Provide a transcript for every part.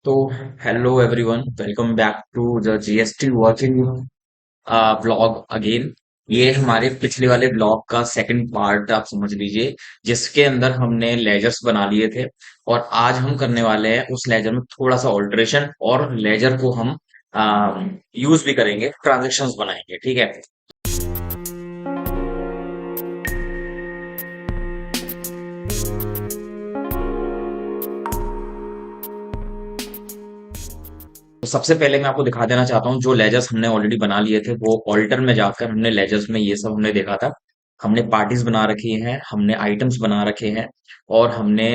तो hello everyone, welcome back to the GST working blog again. ये हमारे पिछले वाले ब्लॉग का सेकंड पार्ट आप समझ लीजिए, जिसके अंदर हमने लेजर्स बना लिए थे। और आज हम करने वाले हैं उस लेजर में थोड़ा सा ऑल्टरेशन, और लेजर को हम यूज भी करेंगे, ट्रांजेक्शन्स बनाएंगे। ठीक है। तो सबसे पहले मैं आपको दिखा देना चाहता हूँ, जो लेजर्स हमने ऑलरेडी बना लिए थे वो ऑल्टर में जाकर हमने लेजर्स में ये सब हमने देखा था। हमने पार्टीज बना रखी हैं, हमने आइटम्स बना रखे हैं, और हमने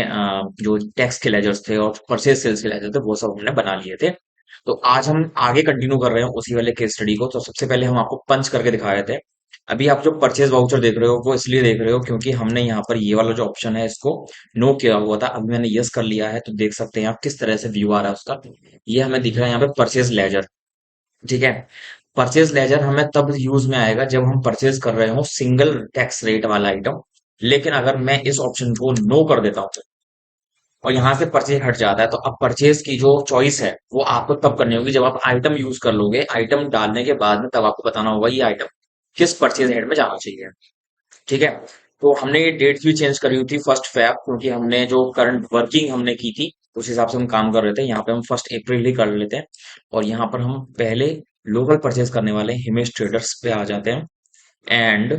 जो टैक्स के लेजर्स थे और परचेज सेल्स के लेजर थे वो सब हमने बना लिए थे। तो आज हम आगे कंटिन्यू कर रहे हैं उसी वाले केस स्टडी को। तो सबसे पहले हम आपको पंच करके दिखा रहे थे। अभी आप जो परचेज वाउचर देख रहे हो वो इसलिए देख रहे हो क्योंकि हमने यहाँ पर ये वाला जो ऑप्शन है इसको नो किया हुआ था। अभी मैंने यस कर लिया है, तो देख सकते हैं आप किस तरह से व्यू आ रहा है उसका। ये हमें दिख रहा है यहाँ पे परचेज लेजर। ठीक है। परचेज लेजर हमें तब यूज में आएगा जब हम परचेज कर रहे हो सिंगल टैक्स रेट वाला आइटम। लेकिन अगर मैं इस ऑप्शन को नो कर देता हूँ और यहाँ से परचेज हट जाता है, तो अब परचेज की जो चॉइस है वो आपको तब करनी होगी जब आप आइटम यूज कर लोगे। आइटम डालने के बाद में तब आपको बताना होगा ये आइटम किस परचेज हेड में जाना चाहिए। ठीक है। तो हमने ये डेट भी चेंज करी हुई थी 1 फरवरी, क्योंकि हमने जो करंट वर्किंग हमने की थी उस हिसाब से हम काम कर रहे थे। यहाँ पे हम 1 अप्रैल ही कर लेते हैं। और यहाँ पर हम पहले लोकल परचेज करने वाले हिमेश ट्रेडर्स पे आ जाते हैं, एंड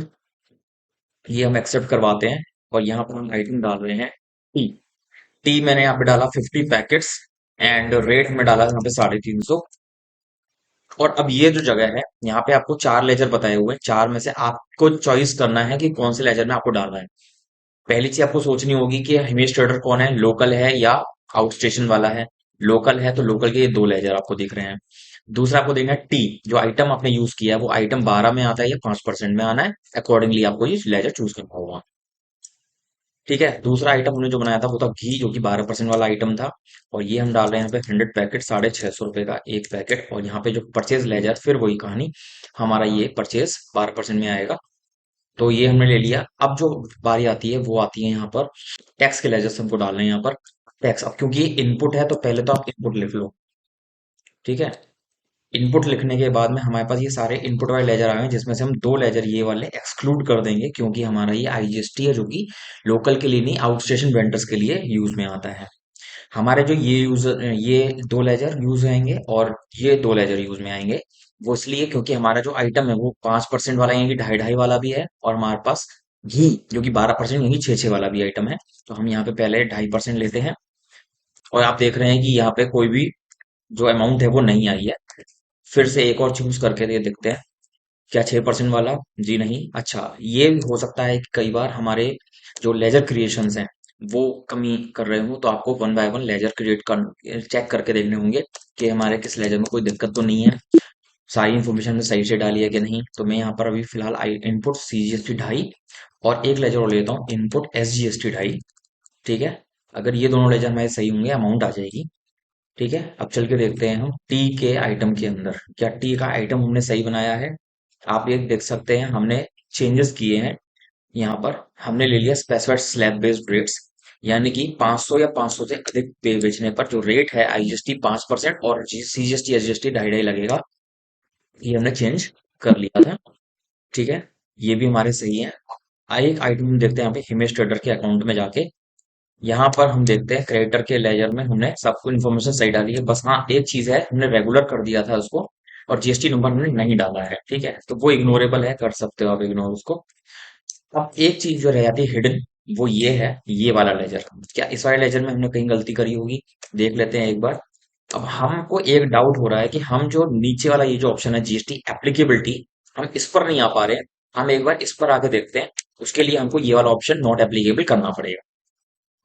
ये हम एक्सेप्ट करवाते हैं। और यहाँ पर हम आइटम डाल रहे हैं टी। टी मैंने यहाँ पे डाला 50 पैकेट्स, एंड रेट में डाला यहाँ पे 350। और अब ये जो जगह है यहाँ पे आपको 4 लेजर बताए हुए हैं, चार में से आपको चॉइस करना है कि कौन से लेजर में आपको डालना है। पहली चीज आपको सोचनी होगी कि हिमेश ट्रेडर कौन है, लोकल है या आउट स्टेशन वाला है। लोकल है तो लोकल के ये 2 लेजर आपको दिख रहे हैं। दूसरा आपको देखना है टी, जो आइटम आपने यूज किया है वो आइटम 12 में आता है या 5% में आना है। अकॉर्डिंगली आपको ये लेजर चूज करना होगा। ठीक है। दूसरा आइटम हमने जो बनाया था वो था घी, जो कि 12% वाला आइटम था। और ये हम डाल रहे हैं यहाँ पे 100 पैकेट, 650 रुपए का एक पैकेट। और यहाँ पे जो परचेज लेजर, फिर वही कहानी, हमारा ये परचेज 12% में आएगा। तो ये हमने ले लिया। अब जो बारी आती है वो आती है यहाँ पर टैक्स के लेजर्स हमको डालने हैं यहाँ पर। टैक्स, अब क्योंकि इनपुट है तो पहले तो आप इनपुट लिख लो। ठीक है। इनपुट लिखने के बाद में हमारे पास ये सारे इनपुट वाले लेजर आ गए, जिसमें से हम 2 लेजर ये वाले एक्सक्लूड कर देंगे, क्योंकि हमारा ये आईजीएसटी है जो कि लोकल के लिए नहीं, आउट स्टेशन वेंडर्स के लिए यूज में आता है। हमारे जो ये 2 लेजर यूज आएंगे और ये 2 लेजर यूज में आएंगे। वो इसलिए क्योंकि हमारा जो आइटम है वो 5% वाला यानी कि ढाई ढाई वाला भी है, और हमारे पास घी जो कि 12% यानी 6-6 वाला भी आइटम है। तो हम यहाँ पे पहले 2.5% लेते हैं। और आप देख रहे हैं कि यहाँ पे कोई भी जो अमाउंट है वो नहीं आई है। फिर से एक और चूज करके ये देखते हैं, क्या 6% वाला? जी नहीं। अच्छा, ये हो सकता है कि कई बार हमारे जो लेजर क्रिएशंस हैं वो कमी कर रहे हो, तो आपको one by one laser create कर चेक करके देखने होंगे कि हमारे किस लेजर में कोई दिक्कत तो नहीं है, सारी इन्फॉर्मेशन सही से डाली है कि नहीं। तो मैं यहाँ पर अभी फिलहाल आई इनपुट CGST 2.5 और एक लेजर और लेता हूँ इनपुट SGST 2.5। ठीक है। अगर ये दोनों लेजर हमारे सही होंगे अमाउंट आ जाएगी। ठीक है। अब चल के देखते हैं हम टी के आइटम के अंदर क्या टी का आइटम हमने सही बनाया है। आप ये देख सकते हैं हमने चेंजेस किए हैं। यहाँ पर हमने ले लिया स्पेसिफाइड स्लैब बेस्ड रेट्स, यानी कि 500 या 500 से अधिक पे बेचने पर जो रेट है आईजीएसटी 5% और सीजीएसटी एसजीएसटी ढाई ढाई लगेगा। ये हमने चेंज कर लिया था। ठीक है। ये भी हमारे सही है। एक आइटम हम देखते हैं यहाँ पे हिमेश ट्रेडर के अकाउंट में जाके। यहाँ पर हम देखते हैं क्रेडिटर के लेजर में हमने सबको इन्फॉर्मेशन सही डाली है, बस हाँ एक चीज है, हमने रेगुलर कर दिया था उसको और जीएसटी नंबर हमने नहीं डाला है। ठीक है। तो वो इग्नोरेबल है, कर सकते हो आप इग्नोर उसको। अब एक चीज जो रह जाती है हिडन, वो ये है, ये वाला लेजर। क्या इस वाले लेजर में हमने कहीं गलती करी होगी? देख लेते हैं एक बार। अब हमको एक डाउट हो रहा है कि हम जो नीचे वाला ये जो ऑप्शन है जीएसटी एप्लीकेबिलिटी, हम इस पर नहीं आ पा रहे हैं। हम एक बार इस पर आके देखते हैं। उसके लिए हमको ये वाला ऑप्शन नॉट एप्लीकेबल करना पड़ेगा।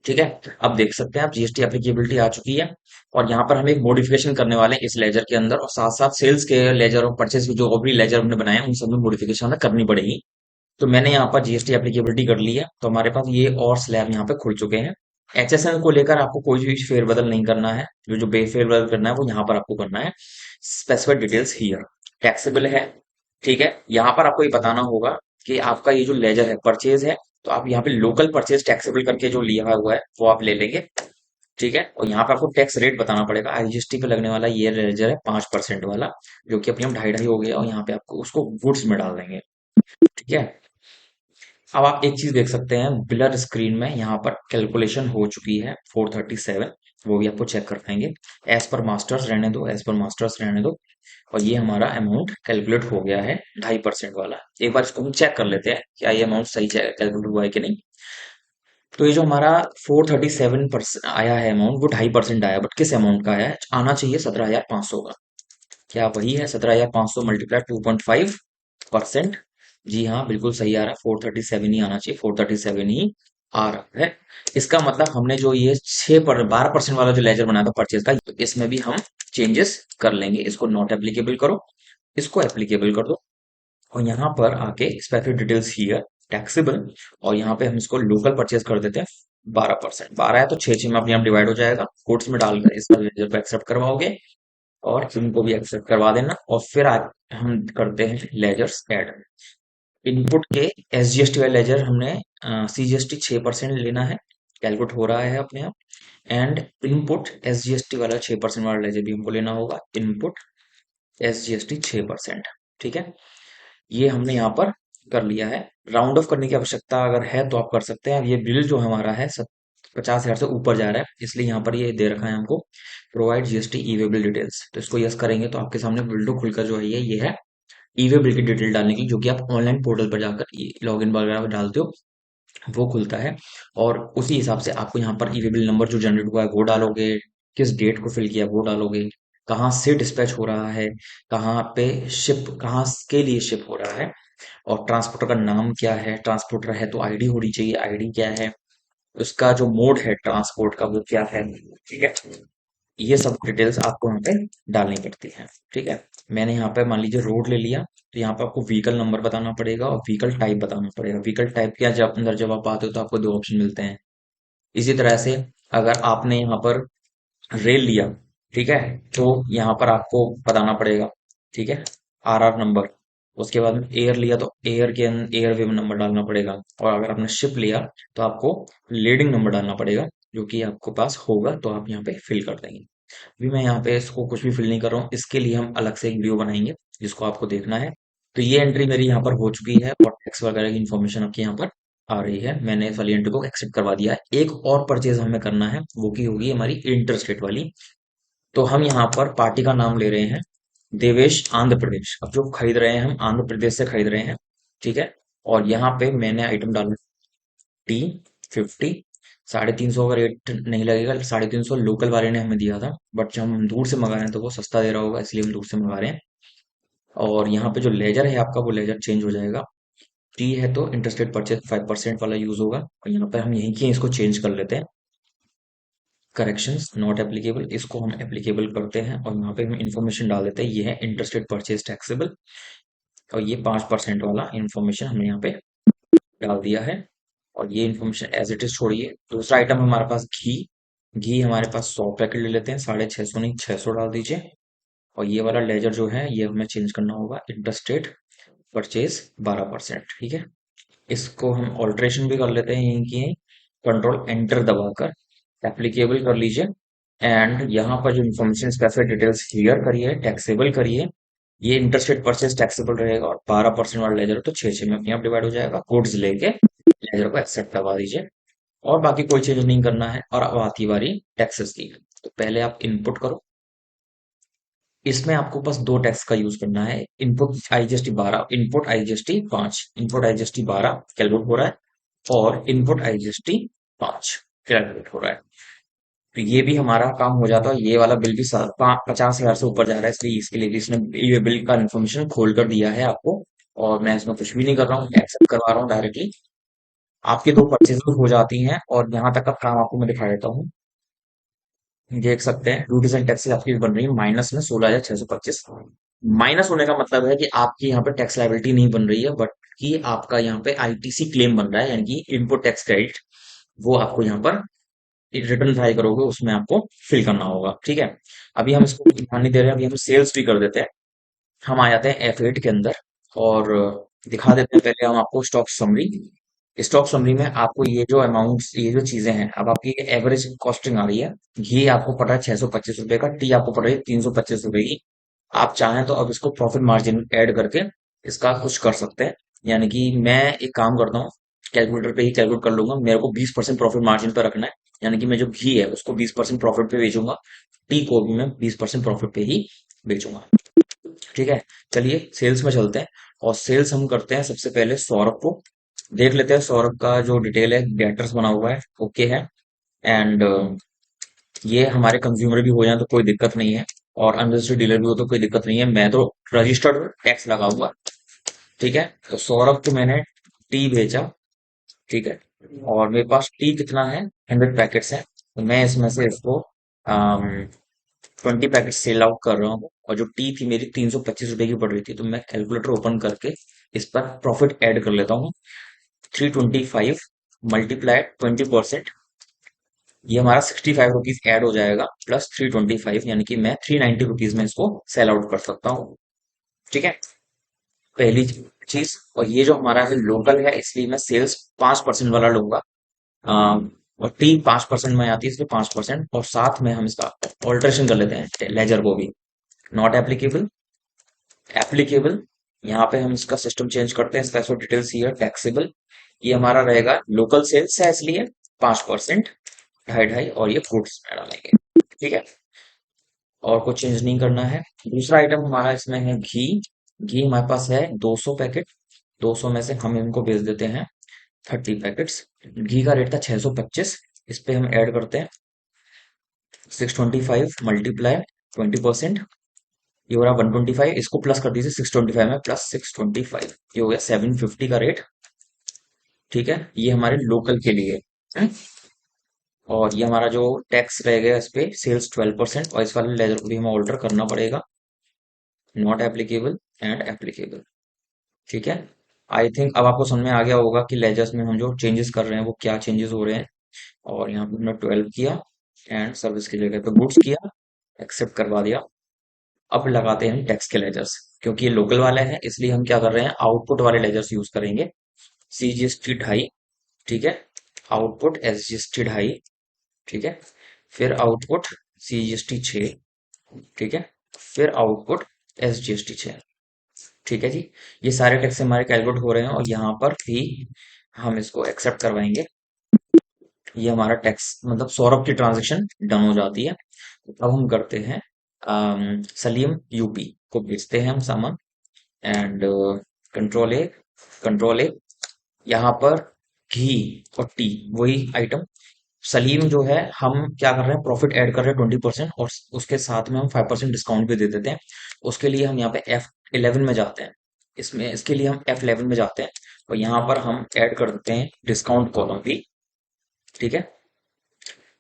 ठीक है। अब देख सकते हैं आप जीएसटी एप्लीकेबिलिटी आ चुकी है। और यहाँ पर हम एक मॉडिफिकेशन करने वाले हैं इस लेजर के अंदर, और साथ साथ सेल्स के लेजर और परचेज के जो और भी लेजर हमने बनाए हैं उन सब में मॉडिफिकेशन हमें करनी पड़ेगी। तो मैंने यहाँ पर जीएसटी एप्लीकेबिलिटी कर ली है, तो हमारे पास ये और स्लैब यहाँ पे खुल चुके हैं। एचएसएन को लेकर आपको कोई भी फेरबदल नहीं करना है, जो जो फेरबदल करना है वो यहाँ पर आपको करना है। स्पेसिफाइड डिटेल्स हियर, टैक्सेबल है। ठीक है। यहाँ पर आपको ये बताना होगा कि आपका ये जो लेजर है परचेज है, तो आप यहाँ पे लोकल परचेज टैक्सेबल करके जो लिया हुआ है वो आप ले लेंगे। ठीक है। और यहाँ पे आपको टैक्स रेट बताना पड़ेगा। आईजीएसटी पे लगने वाला ये लेजर है 5% वाला, जो कि अपने आप 2.5 हो गया, और यहाँ पे आपको उसको गुड्स में डाल देंगे। ठीक है। अब आप एक चीज देख सकते हैं बिलर स्क्रीन में, यहाँ पर कैलकुलेशन हो चुकी है 437, वो भी आपको चेक कर पाएंगे। एज पर मास्टर्स रहने दो, एज पर मास्टर्स रहने दो। और ये हमारा अमाउंट कैलकुलेट हो गया है 2.5% वाला। एक बार इसको हम चेक कर लेते हैं क्या ये अमाउंट सही कैलकुलेट हुआ है कि नहीं। तो ये जो हमारा 437% आया है अमाउंट, वो 2.5% आया, बट किस अमाउंट का आया है? आना चाहिए 17,500 का। क्या वही है? 17,500 मल्टीप्लाई 2.5%। जी हाँ, बिल्कुल सही आ रहा है। 437 ही आना चाहिए, 437 ही आ रहा है। इसका मतलब हमने जो ये 12% वाला जो लेजर बनाया था परचेज का, इसमें भी हम चेंजेस कर लेंगे। इसको नॉट एप्लीकेबल करो, इसको एप्लीकेबल कर दो, और यहाँ पर आके स्पेसिफिक डिटेल्स हियर टैक्सेबल, और यहाँ पे हम इसको लोकल परचेज कर देते हैं 12%। 12 है तो 6 में अपने आप डिवाइड हो जाएगा। कोड्स में डालकर इसका लेजर को एक्सेप्ट करवाओगे, और इनको भी एक्सेप्ट करवा देना। और फिर हम करते हैं लेजर्स ऐड। इनपुट के एसजीएसटी वाले लेजर हमने सीजीएसटी 6% लेना है, कैलकुलेट हो रहा है अपने आप। एंड इनपुट एसजीएसटी वाला 6% वाला लेजर भी हमको लेना होगा, इनपुट एसजीएसटी 6%। ठीक है, ये हमने यहाँ पर कर लिया है। राउंड ऑफ करने की आवश्यकता अगर है तो आप कर सकते हैं। ये बिल जो हमारा है 50,000 से ऊपर जा रहा है, इसलिए यहाँ पर ये दे रखा है हमको प्रोवाइड जीएसटी ई वे बिल डिटेल्स। तो इसको यस करेंगे तो आपके सामने विंडो खुलकर जो है ये है ई वे बिल की डिटेल डालने की, जो कि आप ऑनलाइन पोर्टल पर जाकर लॉग इन वगैरह डालते हो, वो खुलता है। और उसी हिसाब से आपको यहाँ पर ई वे बिल नंबर जो जनरेट हुआ है वो डालोगे, किस डेट को फिल किया वो डालोगे, कहाँ से डिस्पैच हो रहा है, कहाँ पे शिप, कहाँ के लिए शिप हो रहा है, और ट्रांसपोर्टर का नाम क्या है। ट्रांसपोर्टर है तो आईडी होनी चाहिए, आईडी क्या है, उसका जो मोड है ट्रांसपोर्ट का वो क्या है। ठीक है, ये सब डिटेल्स आपको यहाँ पे डालनी पड़ती है। ठीक है, मैंने यहाँ पे मान लीजिए रोड ले लिया, तो यहाँ पे आपको व्हीकल नंबर बताना पड़ेगा और व्हीकल टाइप बताना पड़ेगा। व्हीकल टाइप के जब अंदर जब आप आते हो तो आपको दो ऑप्शन मिलते हैं। इसी तरह से अगर आपने यहाँ पर रेल लिया, ठीक है, तो यहाँ पर आपको बताना पड़ेगा। ठीक है, आरआर नंबर। उसके बाद में एयर लिया तो एयर के एयर वे नंबर डालना पड़ेगा। और अगर आपने शिप लिया तो आपको लीडिंग नंबर डालना पड़ेगा, जो कि आपके पास होगा तो आप यहाँ पे फिल कर देंगे। अभी मैं यहाँ पे इसको कुछ भी फिल नहीं कर रहा हूँ, इसके लिए हम अलग से एक वीडियो बनाएंगे जिसको आपको देखना है। तो ये एंट्री मेरी यहाँ पर हो चुकी है, और टैक्स वगैरह की इन्फॉर्मेशन आपके यहाँ पर आ रही है। मैंने इस वाली एंट्री को एक्सेप्ट करवा दिया है। एक और परचेज हमें करना है, वो की होगी हमारी इंटरस्टेट वाली। तो हम यहाँ पर पार्टी का नाम ले रहे हैं देवेश आंध्र प्रदेश। अब जो खरीद रहे हैं हम आंध्र प्रदेश से खरीद रहे हैं। ठीक है, और यहाँ पे मैंने आइटम डाला T50। 350 का रेट नहीं लगेगा, 350 लोकल वाले ने हमें दिया था, बट जब हम दूर से मंगा रहे हैं तो वो सस्ता दे रहा होगा, इसलिए हम दूर से मंगा रहे हैं। और यहाँ पे जो लेजर है आपका, वो लेजर चेंज हो जाएगा। टी है तो इंटरेस्टेड परचेज 5% वाला यूज होगा, और यहाँ पे हम यहीं की इसको चेंज कर लेते हैं। करेक्शंस नॉट एप्लीकेबल, इसको हम एप्लीकेबल करते हैं, और यहाँ पे हम इंफॉर्मेशन डाल देते हैं ये है इंटरेस्टेड परचेज टैक्सेबल। और ये 5% वाला इंफॉर्मेशन हमने यहाँ पे डाल दिया है। और ये इन्फॉर्मेशन एज इट इज छोड़िए। दूसरा आइटम हमारे पास घी। घी हमारे पास 100 पैकेट ले लेते हैं, 650 नहीं 600 डाल दीजिए। और ये वाला लेजर जो है ये हमें चेंज करना होगा, इंटरेस्टेड परचेज 12%। ठीक है, इसको हम ऑल्ट्रेशन भी कर लेते हैं यहीं की यहीं, कंट्रोल एंटर दबाकर एप्लीकेबल कर लीजिए। एंड यहाँ पर जो इन्फॉर्मेशन स्पेसिफिक डिटेल्स क्लियर करिए, टैक्सेबल करिए। ये इंटरेस्टेड परचेज टैक्सेबल रहेगा, और 12% वाला लेजर तो 6 में अपने आप डिवाइड हो जाएगा। कोड्स लेके लेजर को एक्सेप्ट करवा दीजिए, और बाकी कोई चेंज नहीं करना है। और अब आती बारी टैक्सेस की। तो पहले आप इनपुट करो, इसमें आपको बस दो टैक्स का यूज करना है। Input IGST 12, input IGST 5। Input IGST 12 calculate हो रहा है, और इनपुट आईजीएसटी 5 कैलकुलेट हो रहा है। तो ये भी हमारा काम हो जाता है। ये वाला बिल भी 50,000 से ऊपर जा रहा है, इसलिए इसके लिए भी इसने ये बिल का इन्फॉर्मेशन खोल कर दिया है आपको। और मैं इसमें कुछ भी नहीं कर रहा हूँ, एक्सेप्ट करवा रहा हूँ डायरेक्टली। आपकी दो परचेजेस हो जाती हैं, और यहाँ तक का काम आपको मैं दिखा देता हूँ। देख सकते हैं ड्यूटीज एंड टैक्सेस आपकी बन रही है माइनस में 16,625। माइनस होने का मतलब है कि आपकी यहाँ पे टैक्स लाइबिलिटी नहीं बन रही है, बट कि आपका यहाँ पे आईटीसी क्लेम बन रहा है, यानी कि इनपुट टैक्स क्रेडिट। वो आपको यहाँ पर रिटर्न फाइल करोगे उसमें आपको फिल करना होगा। ठीक है, अभी हम इसको ध्यान नहीं दे रहे हैं, अभी हम सेल्स भी कर देते हैं। हम आ जाते हैं F8 के अंदर, और दिखा देते हैं पहले हम आपको स्टॉक समरी। स्टॉक समरी में आपको ये जो अमाउंट्स, ये जो चीजें हैं, अब आपकी एवरेज कॉस्टिंग आ रही है। घी आपको पड़ रहा है 625 रुपए का, टी आपको पड़ रही है 325 रुपए की। आप चाहें तो अब इसको प्रॉफिट मार्जिन ऐड करके इसका कुछ कर सकते हैं। यानी कि मैं एक काम करता हूँ, कैलकुलेटर पे ही कैलकुलेट कर लूंगा। मेरे को 20% प्रॉफिट मार्जिन पे रखना है, यानी कि मैं जो घी है उसको 20% प्रॉफिट पे बेचूंगा, टी को भी मैं 20% प्रॉफिट पे ही बेचूंगा। ठीक है, चलिए सेल्स में चलते हैं। और सेल्स हम करते हैं सबसे पहले सौरभ को देख लेते हैं। सौरभ का जो डिटेल है, डेटर्स बना हुआ है, ओके है। एंड ये हमारे कंज्यूमर भी हो जाए तो कोई दिक्कत नहीं है, और अनरजिस्टर्ड डीलर भी हो तो कोई दिक्कत नहीं है। मैं तो रजिस्टर्ड टैक्स लगा हुआ। ठीक है, तो सौरभ को मैंने टी भेजा। ठीक है, और मेरे पास टी कितना है, 100 पैकेट्स है। तो मैं इसमें से इसको 20 पैकेट सेल आउट कर रहा हूँ। और जो टी थी मेरी 325 रुपए की पड़ रही थी, तो मैं कैलकुलेटर ओपन करके इस पर प्रॉफिट ऐड कर लेता हूँ। 325 मल्टीप्लाइड 20%, ये हमारा 65 रुपीज ऐड हो जाएगा, प्लस 325, यानी कि मैं 390 रुपीज में इसको सेल आउट कर सकता हूँ। ठीक है, पहली चीज। और ये जो हमारा है लोकल है, इसलिए मैं सेल्स 5% वाला लूंगा। और टी 5% में आती है, इसलिए 5%। और साथ में हम इसका ऑल्ट्रेशन कर लेते हैं लेजर को भी। नॉट एप्लीकेबल, एप्लीकेबल, यहाँ पे हम इसका सिस्टम चेंज करते हैं। स्पेशल डिटेल्स हियर, टैक्सेबल, ये हमारा रहेगा लोकल सेल्स है इसलिए 5%, ढाई ढाई, और ये गुड्स में डालेंगे। ठीक है, और कुछ चेंज नहीं करना है। दूसरा आइटम हमारा इसमें है घी। घी हमारे पास है 200 पैकेट। 200 में से हम इनको बेच देते हैं 30 पैकेट्स। घी का रेट था 625, इस पे हम ऐड करते हैं 625 मल्टीप्लाई 20%, ये हो रहा 125। इसको प्लस कर दीजिए 625 में, प्लस 625, ये हो गया 750 का रेट। ठीक है, ये हमारे लोकल के लिए है। और ये हमारा जो टैक्स रह गया इस पे सेल्स 12%, और इस वाले लेजर को भी हमें ऑल्टर करना पड़ेगा। Not applicable and applicable. ठीक है, आई थिंक अब आपको समझ में आ गया होगा कि लेजर्स में हम जो चेंजेस कर रहे हैं वो क्या चेंजेस हो रहे हैं। और यहाँ पे हमने 12 किया, एंड सर्विस की जगह पे गुड्स किया, एक्सेप्ट करवा दिया। अब लगाते हैं टैक्स के लेजर्स। क्योंकि ये लोकल वाले हैं, इसलिए हम क्या कर रहे हैं, आउटपुट वाले लेजर्स यूज करेंगे। CGST 2.5, ठीक है, आउटपुट SGST 2.5, ठीक है, फिर आउटपुट CGST 6, ठीक है, फिर आउटपुट SGST 6। ठीक है जी, ये सारे टैक्स हमारे कैलकुलेट हो रहे हैं, और यहाँ पर भी हम इसको एक्सेप्ट करवाएंगे। ये हमारा टैक्स मतलब सौरभ की ट्रांजेक्शन डन हो जाती है। तो अब हम करते हैं सलीम यूपी को बेचते हैं हम सामान। एंड कंट्रोल ए, कंट्रोल ए, यहाँ पर घी और टी वही आइटम। सलीम जो है, हम क्या कर रहे हैं, प्रॉफिट ऐड कर रहे हैं 20%, और उसके साथ में हम 5% डिस्काउंट भी दे देते हैं। उसके लिए हम यहाँ पे F11 में जाते हैं। इसमें इसके लिए हम F11 में जाते हैं, और यहाँ पर हम ऐड कर देते हैं डिस्काउंट कॉलम भी। ठीक है,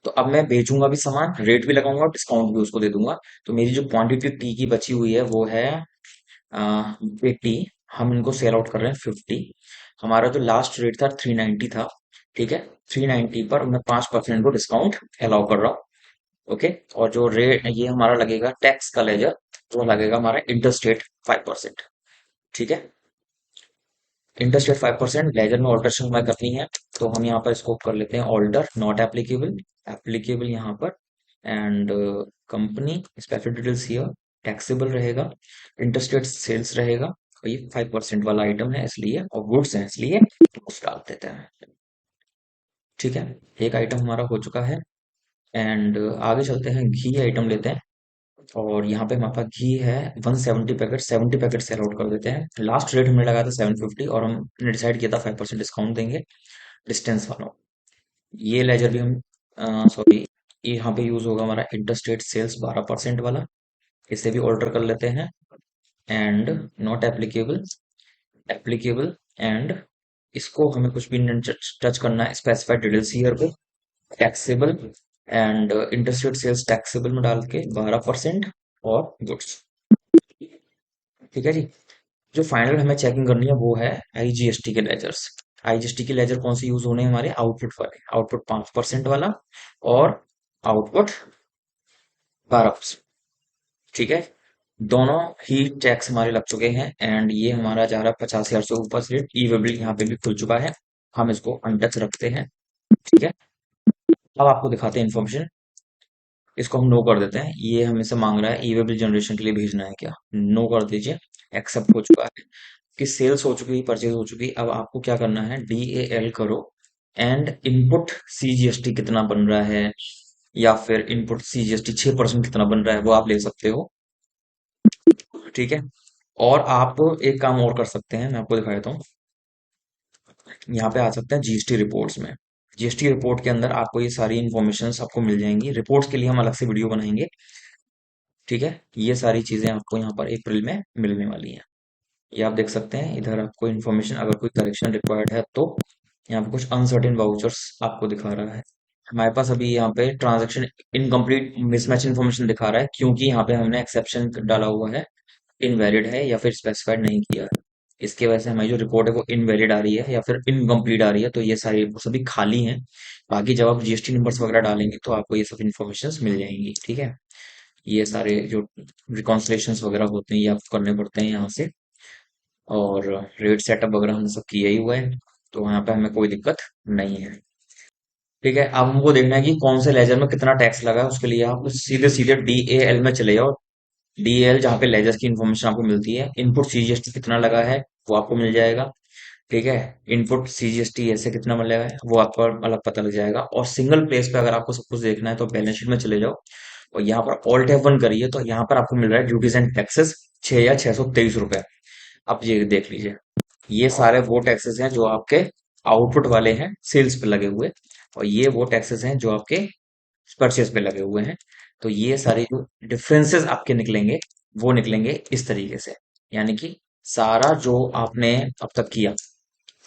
तो अब मैं बेचूंगा भी सामान, रेट भी लगाऊंगा और डिस्काउंट भी उसको दे दूंगा। तो मेरी जो क्वांटिटी टी की बची हुई है वो है 80। हम इनको सेल आउट कर रहे हैं 50। हमारा जो लास्ट रेट था 390 था। ठीक है, 390 पर मैं 5% को डिस्काउंट अलाउ कर रहा हूँ। ओके, और जो रेट ये हमारा लगेगा टैक्स का लेजर, वो लगेगा हमारा इंटरस्टेट 5%। ठीक है, इंटरस्टेट 5%, लेजर में ऑल्टरेशन हमें करनी है। तो हम यहाँ पर इसको कर लेते हैं ऑल्टर, नॉट एप्लीकेबल, एप्लीकेबल यहाँ पर। And company specific details here, taxable रहेगा, इंटरस्टेट सेल्स रहेगा, और ये 5% वाला आइटम है इसलिए, और गुड्स है इसलिए गुड्स डाल देते हैं। ठीक है, एक आइटम हमारा हो चुका है। एंड आगे चलते हैं, घी आइटम लेते हैं। और यहाँ पे हमारे पास घी है 170 पैकेट, 70 पैकेट सेल आउट कर देते हैं। लास्ट रेट हमने लगाया था 750, और हमने डिसाइड किया था 5% डिस्काउंट देंगे डिस्टेंस वालों। ये लेजर भी हम सॉरी, यहाँ पे यूज होगा हमारा इंटरस्टेट सेल्स 12% वाला, इसे भी ऑल्टर कर लेते हैं। And not applicable, applicable, and इसको हमें कुछ भी नहीं टच करना है, स्पेसिफाइड डिटेल्स हियर पे, taxable, and interstate sales taxable में डाल के 12%, और गुड्स। ठीक है जी, जो फाइनल हमें चेकिंग करनी है वो है आईजीएसटी के लेजर्स। आईजीएसटी के लेजर कौन से यूज होने हैं, हमारे आउटपुट वाले, आउटपुट 5% वाला, और आउटपुट 12%। ठीक है, दोनों ही टैक्स हमारे लग चुके हैं। एंड ये हमारा जा रहा है 50,000 से ऊपर से। ई वे बिल यहाँ पे भी खुल चुका है। हम इसको अनटच रखते हैं। ठीक है, अब आपको दिखाते हैं इन्फॉर्मेशन। इसको हम नो कर देते हैं। ये हमें से मांग रहा है ई वे बिल जनरेशन के लिए भेजना है क्या, नो कर दीजिए। एक्सेप्ट हो चुका है कि सेल्स हो चुकी, परचेज हो चुकी। अब आपको क्या करना है, DAL करो एंड इनपुट CGST कितना बन रहा है, या फिर इनपुट CGST 6% कितना बन रहा है, वो आप ले सकते हो। ठीक है, और आप एक काम और कर सकते हैं, मैं आपको दिखा देता हूँ। यहाँ पे आ सकते हैं GST रिपोर्ट्स में। GST रिपोर्ट के अंदर आपको ये सारी इन्फॉर्मेशन आपको मिल जाएंगी। रिपोर्ट्स के लिए हम अलग से वीडियो बनाएंगे। ठीक है, ये सारी चीजें आपको यहाँ पर अप्रैल में मिलने वाली हैं। ये आप देख सकते हैं इधर आपको इन्फॉर्मेशन, अगर कोई करेक्शन रिक्वायर्ड है तो यहाँ पे कुछ अनसर्टेन वाउचर्स आपको दिखा रहा है। हमारे पास अभी यहाँ पे ट्रांजैक्शन इनकम्प्लीट मिसमैच इन्फॉर्मेशन दिखा रहा है, क्योंकि यहाँ पे हमने एक्सेप्शन डाला हुआ है, इनवैलिड है या फिर स्पेसिफाइड नहीं किया है। इसकी वजह से हमारी जो रिपोर्ट है वो इनवैलिड आ रही है या फिर इनकम्प्लीट आ रही है, तो ये सारी सभी खाली हैं। बाकी जब आप GST नंबर्स वगैरह डालेंगे तो आपको ये सब इन्फॉर्मेशन मिल जाएंगी। ठीक है, ये सारे जो रिकॉन्सिलेशंस वगैरह होते हैं ये आपको करने पड़ते हैं यहाँ से। और रेट सेटअप वगैरह हमने सब किया ही हुआ है, तो यहाँ पे हमें कोई दिक्कत नहीं है। ठीक है, अब हमको देखना है कि कौन से लेजर में कितना टैक्स लगा है। उसके लिए आप सीधे सीधे DAL में चले जाओ। DAL जहाँ पे लेजर की इन्फॉर्मेशन आपको मिलती है, इनपुट CGST कितना लगा है वो आपको मिल जाएगा। ठीक है, इनपुट CGST ऐसे कितना मिलेगा वो आपको अलग पता लग जाएगा। और सिंगल प्लेस पे अगर आपको सब कुछ देखना है तो बैलेंस शीट में चले जाओ, और यहाँ पर ऑल्ट F1 करिए, तो यहाँ पर आपको मिल रहा है ड्यूटीज एंड टैक्सेस 6 या 623 रुपए। अब ये देख लीजिए, ये सारे वो टैक्सेस हैं जो आपके आउटपुट वाले हैं सेल्स पे लगे हुए, और ये वो टैक्सेस हैं जो आपके परचेस पे लगे हुए हैं। तो ये सारे जो डिफरेंसेस आपके निकलेंगे वो निकलेंगे इस तरीके से, यानी कि सारा जो आपने अब तक किया,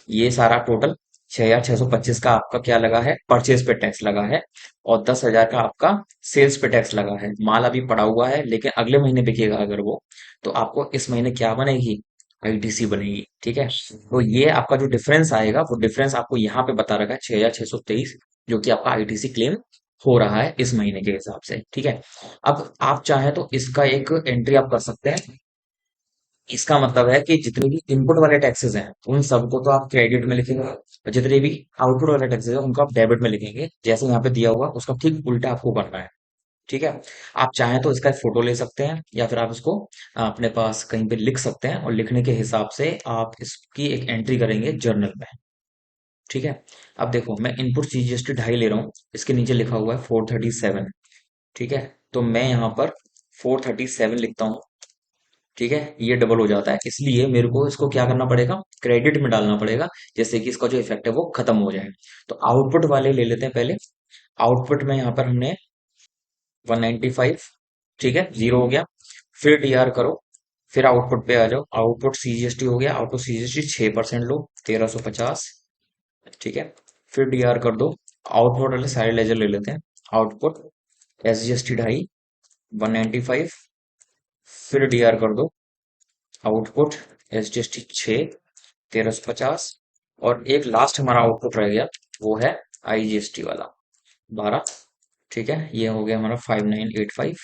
ये सारा टोटल 6,625 का आपका क्या लगा है, परचेज पे टैक्स लगा है। और 10,000 का आपका सेल्स पे टैक्स लगा है। माल अभी पड़ा हुआ है लेकिन अगले महीने बिकेगा अगर वो, तो आपको इस महीने क्या बनेगी, ITC बनेगी। ठीक है, तो ये आपका जो डिफरेंस आएगा वो डिफरेंस आपको यहाँ पे बता रखा है 6,623, जो कि आपका ITC क्लेम हो रहा है इस महीने के हिसाब से। ठीक है, अब आप चाहें तो इसका एक एंट्री आप कर सकते हैं। इसका मतलब है कि जितने भी इनपुट वाले टैक्सेस हैं उन सबको तो आप क्रेडिट में लिखेंगे, और जितने भी आउटपुट वाले टैक्सेस हैं उनको आप डेबिट में लिखेंगे, जैसे यहाँ पे दिया हुआ उसका ठीक उल्टा आपको करना है। ठीक है, आप चाहें तो इसका एक फोटो ले सकते हैं, या फिर आप इसको अपने पास कहीं पे लिख सकते हैं, और लिखने के हिसाब से आप इसकी एक एंट्री करेंगे जर्नल में। ठीक है, अब देखो मैं इनपुट CGST 2.5 ले रहा हूँ, इसके नीचे लिखा हुआ है 437। ठीक है, तो मैं यहाँ पर 437 लिखता हूँ। ठीक है, ये डबल हो जाता है, इसलिए मेरे को इसको क्या करना पड़ेगा, क्रेडिट में डालना पड़ेगा, जैसे कि इसका जो इफेक्ट है वो खत्म हो जाए। तो आउटपुट वाले ले लेते हैं पहले। आउटपुट में यहाँ पर हमने 195, ठीक है, जीरो हो गया। फिर DR करो, फिर आउटपुट पे आ जाओ। आउटपुट CGST हो गया, आउटपुट CGST 6% लो, 1350। ठीक है, फिर DR कर दो। आउटपुट वाले सारे लेजर ले लेते हैं। आउटपुट SGST 2.5, 195, फिर DR कर दो। आउटपुट SGST 6, 1350, और एक लास्ट हमारा आउटपुट रह गया, वो है IGST वाला 12। ठीक है, ये हो गया हमारा 5985।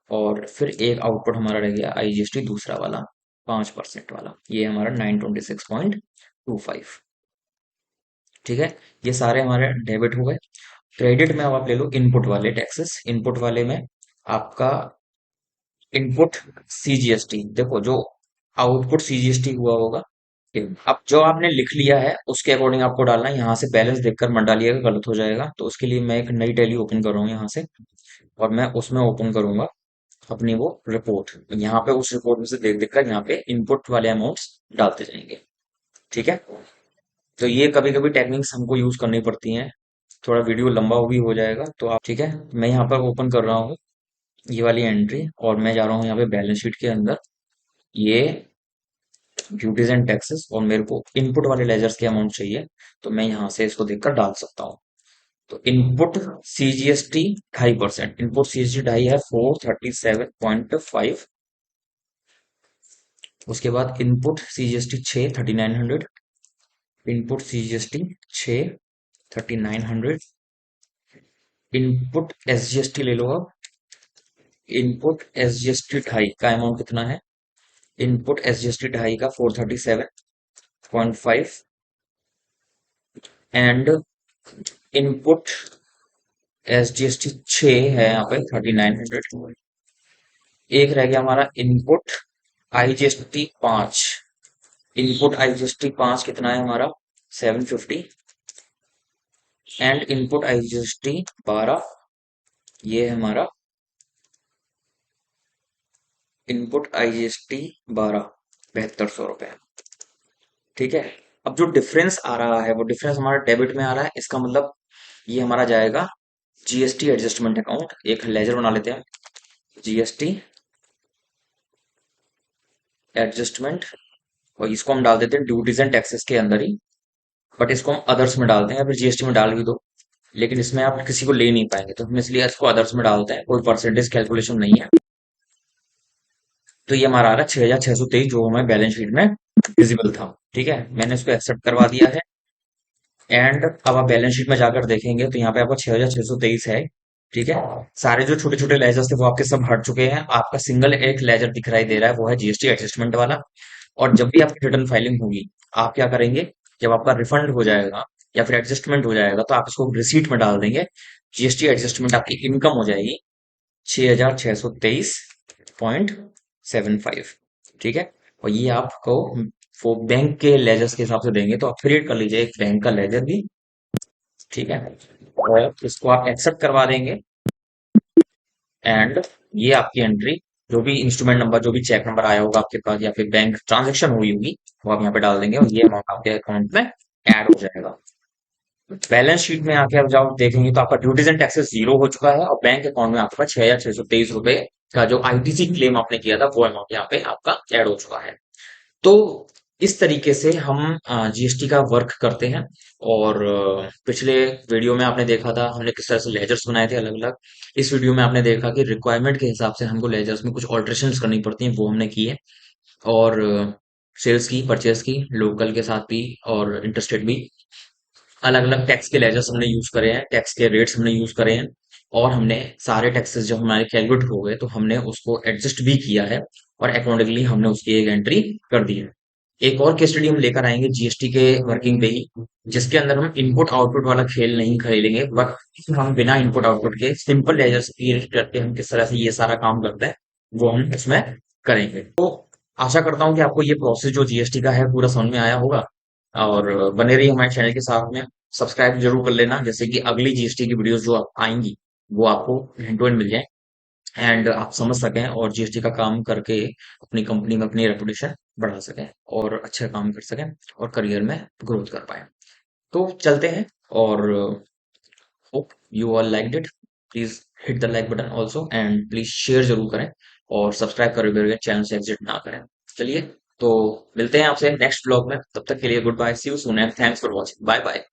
और फिर एक आउटपुट हमारा रह गया IGST दूसरा वाला, 5% वाला, ये हमारा 926.25। ठीक है, ये सारे हमारे डेबिट हो गए। क्रेडिट में अब आप ले लो इनपुट वाले टैक्सेस। इनपुट वाले में आपका इनपुट CGST, देखो जो आउटपुट CGST हुआ होगा, अब जो आपने लिख लिया है उसके अकॉर्डिंग आपको डालना है। यहाँ से बैलेंस देखकर मत डालिएगा, गलत हो जाएगा। तो उसके लिए मैं एक नई टैली ओपन कर रहा हूँ यहाँ से, और मैं उसमें ओपन करूंगा अपनी वो रिपोर्ट। यहाँ पे उस रिपोर्ट में से देख देख कर यहाँ पे इनपुट वाले अमाउंट्स डालते जाएंगे। ठीक है, तो ये कभी कभी टेक्निक्स हमको यूज करनी पड़ती हैं। थोड़ा वीडियो लंबा भी हो जाएगा तो आप, ठीक है, मैं यहाँ पर ओपन कर रहा हूँ ये वाली एंट्री, और मैं जा रहा हूँ यहाँ पे बैलेंस शीट के अंदर, ये ड्यूटीज एंड टैक्सेस, और मेरे को इनपुट वाले लेजर्स के अमाउंट चाहिए, तो मैं यहाँ से इसको देखकर डाल सकता हूँ। तो इनपुट CGST 2.5%, इनपुट CGST 2.5 है 437.5। उसके बाद input CGST 6, 3900। Input CGST 6, 3900। Input SGST ले लो अब। इनपुट SGST 2.5 का अमाउंट कितना है, इनपुट SGST 2.5 का 437.5। एंड इनपुट SGST 6 है यहाँ पे 3900। एक रह गया हमारा इनपुट IGST 5। इनपुट IGST 5 कितना है हमारा 750। एंड इनपुट IGST 12, ये है हमारा इनपुट IGST 12, 7200 रुपये। ठीक है। अब जो डिफरेंस आ रहा है वो डिफरेंस हमारा डेबिट में आ रहा है, इसका मतलब ये हमारा जाएगा GST एडजस्टमेंट अकाउंट। एक लेजर बना लेते हैं, GST एडजस्टमेंट, और इसको हम डाल देते हैं ड्यूटीज एंड टैक्सेस के अंदर ही, बट इसको हम अदर्स में डालते हैं, या फिर GST में डाल भी दो, लेकिन इसमें आप किसी को ले नहीं पाएंगे, तो हम इसलिए इसको अदर्स में डालते हैं, कोई परसेंटेज कैलकुलेशन नहीं है। तो ये हमारा आ रहा है 6623, जो हमें बैलेंस शीट में विजिबल था। ठीक है, मैंने इसको एक्सेप्ट करवा दिया है। एंड अब आप बैलेंस शीट में जाकर देखेंगे तो यहाँ पे आपको 6623 है। ठीक है, सारे जो छोटे छोटे लेजर्स थे वो आपके सब हट चुके हैं, आपका सिंगल एक लेजर दिखाई दे रहा है, वो है GST एडजस्टमेंट वाला। और जब भी आपकी रिटर्न फाइलिंग होगी, आप क्या करेंगे, जब आपका रिफंड हो जाएगा या फिर एडजस्टमेंट हो जाएगा, तो आप इसको रिसीट में डाल देंगे। GST एडजस्टमेंट आपकी इनकम हो जाएगी 6623.75। ठीक है, और ये आपको वो बैंक के लेजर्स के हिसाब से देंगे, तो आप क्रिएट कर लीजिए एक बैंक का लेजर भी। ठीक है, और इसको आप एक्सेप्ट करवा देंगे। एंड ये आपकी एंट्री, जो भी इंस्ट्रूमेंट नंबर, जो भी चेक नंबर आया होगा आपके पास या फिर बैंक ट्रांजेक्शन हुई होगी, वो आप यहाँ पे डाल देंगे, और ये अमाउंट आपके अकाउंट में ऐड हो जाएगा। बैलेंस शीट में आके आप जब देखेंगे तो आपका ड्यूटीज एंड टैक्सेस 0 हो चुका है, और बैंक अकाउंट में आपका 6623 रुपए का जो ITC क्लेम आपने किया था, वो अमाउंट यहाँ पे आपका ऐड हो चुका है। तो इस तरीके से हम GST का वर्क करते हैं। और पिछले वीडियो में आपने देखा था हमने किस तरह से लेजर्स बनाए थे अलग अलग। इस वीडियो में आपने देखा कि रिक्वायरमेंट के हिसाब से हमको लेजर्स में कुछ ऑल्ट्रेशंस करनी पड़ती हैं, वो हमने की है। और सेल्स की, परचेस की, लोकल के साथ भी और इंटरस्टेट भी, अलग अलग टैक्स के लेजर्स हमने यूज करे हैं, टैक्स के रेट्स हमने यूज करे हैं। और हमने सारे टैक्सेस जब हमारे कैलकुलेट हो गए तो हमने उसको एडजस्ट भी किया है, और अकॉर्डिंगली हमने उसकी एक एंट्री कर दी है। एक और केस स्टडी हम लेकर आएंगे GST के वर्किंग पे ही, जिसके अंदर हम इनपुट आउटपुट वाला खेल नहीं खेलेंगे, बट हम बिना इनपुट आउटपुट के सिंपल लेजर्स क्रिएट करके हम किस तरह से ये सारा काम करते हैं, वो हम इसमें करेंगे। तो आशा करता हूँ कि आपको ये प्रोसेस जो GST का है पूरा समझ में आया होगा, और बने रहिए हमारे चैनल के साथ में। सब्सक्राइब जरूर कर लेना, जैसे कि अगली GST की वीडियोस जो आएंगी वो आपको हैंड टू हैंड मिल जाए, एंड आप समझ सकें और GST का काम करके अपनी कंपनी में अपनी रेपुटेशन बढ़ा सकें, और अच्छा काम कर सकें, और करियर में ग्रोथ कर पाए। तो चलते हैं, और hope you all like it. Please hit the like button also, and please share जरूर करें, और सब्सक्राइब कर चैनल से एग्जिट ना करें। चलिए, तो मिलते हैं आपसे नेक्स्ट ब्लॉग में, तब तक के लिए goodbye, see you soon and thanks for watching, bye bye.